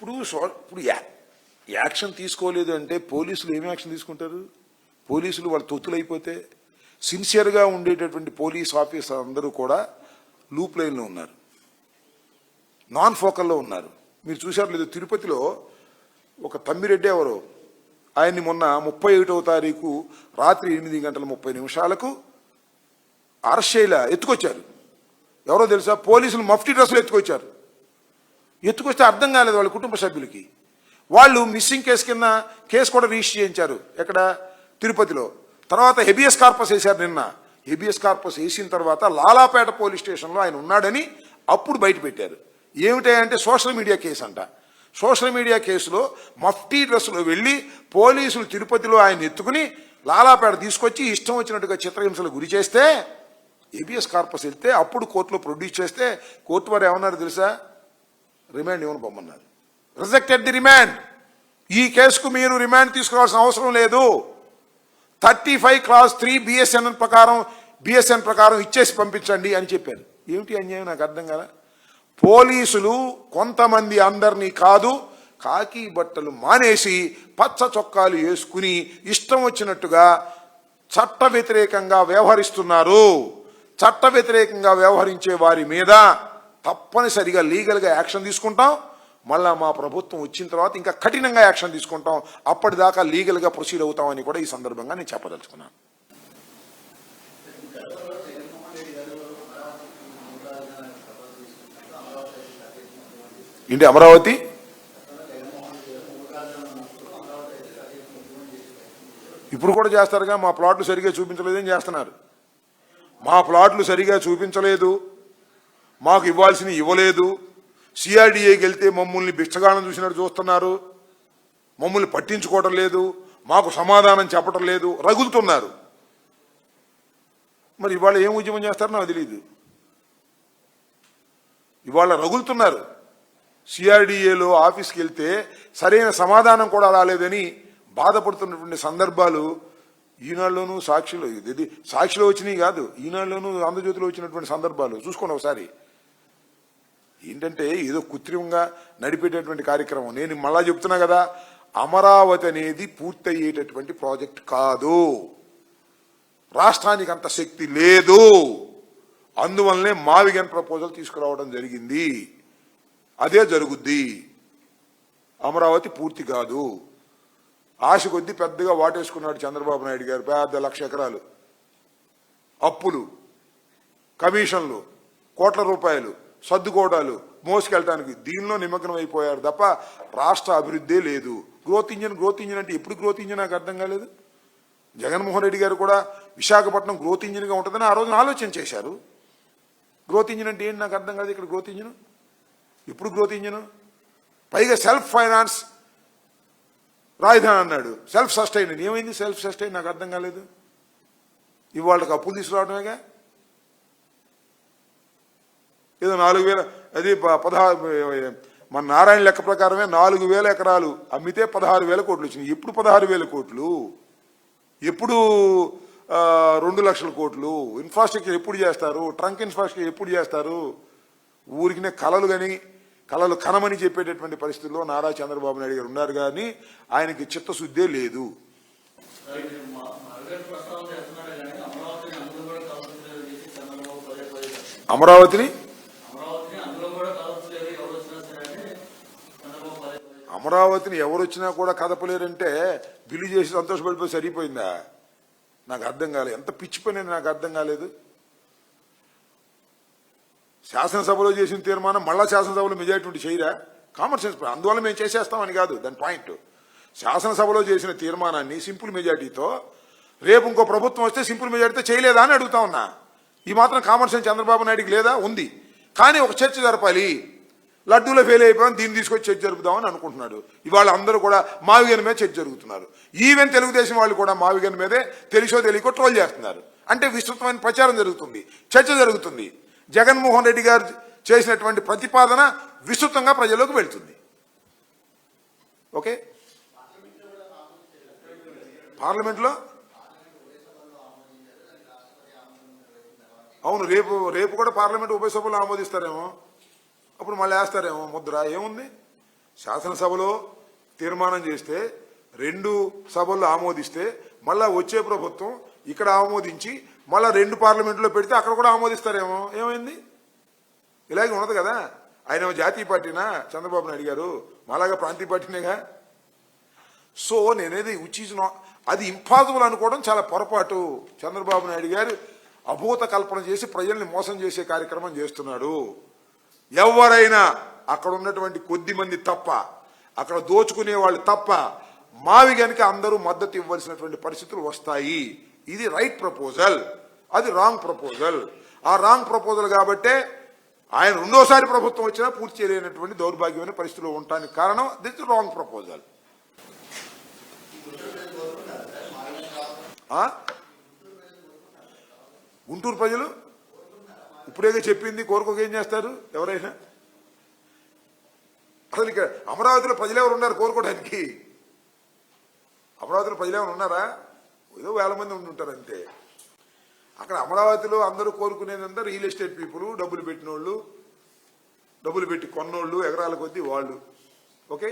ఇప్పుడు యాక్షన్ తీసుకోలేదు అంటే పోలీసులు ఏమి యాక్షన్ తీసుకుంటారు? పోలీసులు వాళ్ళు తొత్తులైపోతే సిన్సియర్గా ఉండేటటువంటి పోలీస్ ఆఫీసర్ అందరూ కూడా లూప్ లైన్లో ఉన్నారు, నాన్ ఫోకల్లో ఉన్నారు. మీరు చూశారు లేదు, తిరుపతిలో ఒక తమ్మిరెడ్డి ఎవరు, ఆయన్ని మొన్న 31వ తారీఖు రాత్రి 8:30 అరెస్ట్ చేయలే, ఎత్తుకొచ్చారు. ఎవరో తెలుసా? పోలీసులు మఫ్టీ డ్రెస్సులు ఎత్తుకొచ్చారు. ఎత్తుకొస్తే అర్థం కాలేదు వాళ్ళ కుటుంబ సభ్యులకి. వాళ్ళు మిస్సింగ్ కేసు కింద కేసు కూడా రిజిస్టర్ చేయించారు ఎక్కడ, తిరుపతిలో. తర్వాత హెబియస్ కార్పస్ వేశారు నిన్న. హెబియస్ కార్పస్ వేసిన తర్వాత లాలాపేట పోలీస్ స్టేషన్లో ఆయన ఉన్నాడని అప్పుడు బయట పెట్టారు. ఏమిటంటే సోషల్ మీడియా కేసు అంట. సోషల్ మీడియా కేసులో మఫ్టీ డ్రెస్సులో వెళ్ళి పోలీసులు తిరుపతిలో ఆయన ఎత్తుకుని లాలాపేట తీసుకొచ్చి ఇష్టం వచ్చినట్టుగా చిత్రహింసలు గురి చేస్తే హెబియస్ కార్పస్ వెళ్తే అప్పుడు కోర్టులో ప్రొడ్యూస్ చేస్తే కోర్టు వారు ఏమన్నారు తెలుసా? రిమాండ్ ఇవ్వను పొమ్మన్నారు. Rejected the remand. ఈ కేసుకు మీరు రిమాండ్ తీసుకోవాల్సిన అవసరం లేదు, 35 clause 3 బిఎస్ఎన్ ప్రకారం ఇచ్చేసి పంపించండి అని చెప్పారు. ఏమిటి అన్యాయం నాకు అర్థం కాల. పోలీసులు కొంతమంది, అందరినీ కాదు, కాకి బట్టలు మానేసి పచ్చ చొక్కాలు వేసుకుని ఇష్టం వచ్చినట్టుగా చట్ట వ్యతిరేకంగా వ్యవహరిస్తున్నారు. చట్ట వ్యతిరేకంగా వ్యవహరించే వారి మీద తప్పనిసరిగా లీగల్గా యాక్షన్ తీసుకుంటాం. మళ్ళా మా ప్రభుత్వం వచ్చిన తర్వాత ఇంకా కఠినంగా యాక్షన్ తీసుకుంటాం. అప్పటిదాకా లీగల్గా ప్రొసీడ్ అవుతామని కూడా ఈ సందర్భంగా నేను చెప్పదలుచుకున్నాను. ఏంటి అమరావతి? ఇప్పుడు కూడా చేస్తారుగా. మా ప్లాట్లు సరిగా చూపించలేదని చేస్తున్నారు. మా ప్లాట్లు సరిగా చూపించలేదు, మాకు ఇవ్వాల్సినవి ఇవ్వలేదు, సిఆర్డీఏకి వెళ్తే మమ్మల్ని బిచ్చగానం చూసినట్టు చూస్తున్నారు, మమ్మల్ని పట్టించుకోవటం లేదు, మాకు సమాధానం చెప్పటం లేదు, రగులుతున్నారు. మరి ఇవాళ ఏం ఉద్యమం చేస్తారో నాకు తెలియదు. ఇవాళ రగులుతున్నారు. సిఆర్డీఏలో ఆఫీస్కి వెళ్తే సరైన సమాధానం కూడా రాలేదని బాధపడుతున్నటువంటి సందర్భాలు ఈనాడులోనూ సాక్షిలో, ఇది సాక్షిలో వచ్చినాయి కాదు, ఈనాడులోనూ ఆంధ్రజ్యోతిలో వచ్చినటువంటి సందర్భాలు చూసుకోండి ఒకసారి. ఏంటంటే ఏదో కృత్రిమంగా నడిపేటటువంటి కార్యక్రమం. నేను మళ్ళా చెప్తున్నా కదా, అమరావతి అనేది పూర్తయ్యేటటువంటి ప్రాజెక్ట్ కాదు. రాష్ట్రానికి అంత శక్తి లేదు. అందువల్లనే మావిగన్ ప్రపోజల్ తీసుకురావడం జరిగింది. అదే జరుగుద్ది. అమరావతి పూర్తి కాదు. ఆశ కొద్దీ పెద్దగా వాటేసుకున్నాడు చంద్రబాబు నాయుడు గారు. పెద్ద 1,00,000 ఎకరాలు అప్పులు, కమిషన్లు, కోట్ల రూపాయలు, సర్దుకోవడాలు, మోసుకెళ్ళటానికి దీనిలో నిమగ్నం అయిపోయారు తప్ప రాష్ట్ర అభివృద్ధి లేదు. గ్రోత్ ఇంజిన్ అంటే ఎప్పుడు గ్రోత్ ఇంజిన్ నాకు అర్థం కాలేదు. జగన్మోహన్ రెడ్డి గారు కూడా విశాఖపట్నం గ్రోత్ ఇంజిన్గా ఉంటుందని ఆ రోజున ఆలోచన చేశారు. గ్రోత్ ఇంజిన్ అంటే ఏంటి నాకు అర్థం కాదు. ఇక్కడ గ్రోత్ ఇంజిన్ ఎప్పుడు గ్రోత్ ఇంజిన్? పైగా సెల్ఫ్ ఫైనాన్స్ రాజధాని అన్నాడు. సెల్ఫ్ సస్టైన్ ఏమైంది? సెల్ఫ్ సస్టైన్ నాకు అర్థం కాలేదు. ఇవాళకి అప్పులు తీసుకురావడమేగా. ఏదో 4,000, అది 16, మన నారాయణ లెక్క ప్రకారమే 4,000 ఎకరాలు అమ్మితే 16,000 కోట్లు వచ్చినాయి. ఎప్పుడు 16,000 కోట్లు? ఎప్పుడు 2,00,000 కోట్లు? ఇన్ఫ్రాస్ట్రక్చర్ ఎప్పుడు చేస్తారు? ట్రంక్ ఇన్ఫ్రాస్ట్రక్చర్ ఎప్పుడు చేస్తారు? ఊరికినే కలలు కనమని చెప్పేటటువంటి పరిస్థితుల్లో నారా చంద్రబాబు నాయుడు గారు ఉన్నారు. కానీ ఆయనకి చిత్తశుద్ధే లేదు. అమరావతిని ఎవరు వచ్చినా కూడా కదపలేరంటే బిల్లు చేసి సంతోషపడిపోయి సరిపోయిందా? నాకు అర్థం కాలేదు. ఎంత పిచ్చి పని నాకు అర్థం కాలేదు. శాసనసభలో చేసిన తీర్మానం మళ్ళా శాసనసభలో మెజారిటీ ఉంటే చేయరా? Common sense. అందువల్ల మేము చేసేస్తామని కాదు దాని పాయింట్. శాసనసభలో చేసిన తీర్మానాన్ని సింపుల్ మెజారిటీతో రేపు ఇంకో ప్రభుత్వం వస్తే సింపుల్ మెజారిటీతో చేయలేదా అని అడుగుతా ఉన్నా. ఈ మాత్రం కామన్ సెన్స్ చంద్రబాబు నాయుడికి లేదా? ఉంది. కానీ ఒక చర్చ జరపాలి. లడ్డూలో ఫెయిల్ అయిపోయాం, దీన్ని తీసుకొచ్చి చర్చ జరుపుదామని అనుకుంటున్నాడు. ఇవాళ అందరూ కూడా మావిగన్ మీద చర్చ జరుగుతున్నారు. ఈవెన్ తెలుగుదేశం వాళ్ళు కూడా మావిగన్ మీదే తెలుసో తెలియకో ట్రోల్ చేస్తున్నారు. అంటే విస్తృతమైన ప్రచారం జరుగుతుంది, చర్చ జరుగుతుంది. జగన్మోహన్ రెడ్డి గారు చేసినటువంటి ప్రతిపాదన విస్తృతంగా ప్రజల్లోకి వెళ్తుంది. ఓకే, పార్లమెంట్లో అవును, రేపు కూడా పార్లమెంట్ ఉభయ సభలు ఆమోదిస్తారేమో, అప్పుడు మళ్ళీ వేస్తారేమో ముద్ర. ఏముంది? శాసనసభలో తీర్మానం చేస్తే 2 సభల్లో ఆమోదిస్తే మళ్ళా వచ్చే ప్రభుత్వం ఇక్కడ ఆమోదించి మళ్ళా 2 పార్లమెంట్లో పెడితే అక్కడ కూడా ఆమోదిస్తారేమో. ఏమైంది? ఇలాగే ఉండదు కదా. ఆయన జాతీయ పార్టీనా చంద్రబాబు నాయుడు గారు? మాలాగా ప్రాంతీయ పార్టీనేగా. సో నేనేది అది ఇంపాసిబుల్ అనుకోవడం చాలా పొరపాటు. చంద్రబాబు నాయుడు గారు అభూత కల్పన చేసి ప్రజల్ని మోసం చేసే కార్యక్రమం చేస్తున్నాడు. ఎవరైనా అక్కడ ఉన్నటువంటి కొద్ది మంది తప్ప, అక్కడ దోచుకునే వాళ్ళు తప్ప మావి గనుక అందరూ మద్దతు ఇవ్వాల్సినటువంటి పరిస్థితులు వస్తాయి. ఇది రైట్ ప్రపోజల్, అది రాంగ్ ప్రపోజల్. ఆ రాంగ్ ప్రపోజల్ కాబట్టే ఆయన రెండోసారి ప్రభుత్వం వచ్చినా పూర్తి చేయలేనటువంటి దౌర్భాగ్యమైన పరిస్థితులు ఉండటానికి కారణం దిస్ రాంగ్ ప్రపోజల్. గుంటూరు ప్రజలు ఇప్పుడేగా చెప్పింది, కోరుకోక ఏం చేస్తారు ఎవరైనా? అసలు ఇక్కడ అమరావతిలో ప్రజలు ఎవరు ఉన్నారు కోరుకోవడానికి? అమరావతిలో ప్రజలు ఎవరు ఉన్నారా? ఏదో 1000 మంది ఉంటుంటారు అంతే. అక్కడ అమరావతిలో అందరూ కోరుకునేదంతా రియల్ ఎస్టేట్ పీపుల్, డబ్బులు పెట్టినోళ్ళు, డబ్బులు పెట్టి కొన్నోళ్ళు, ఎకరాల కొద్దీ వాళ్ళు. ఓకే.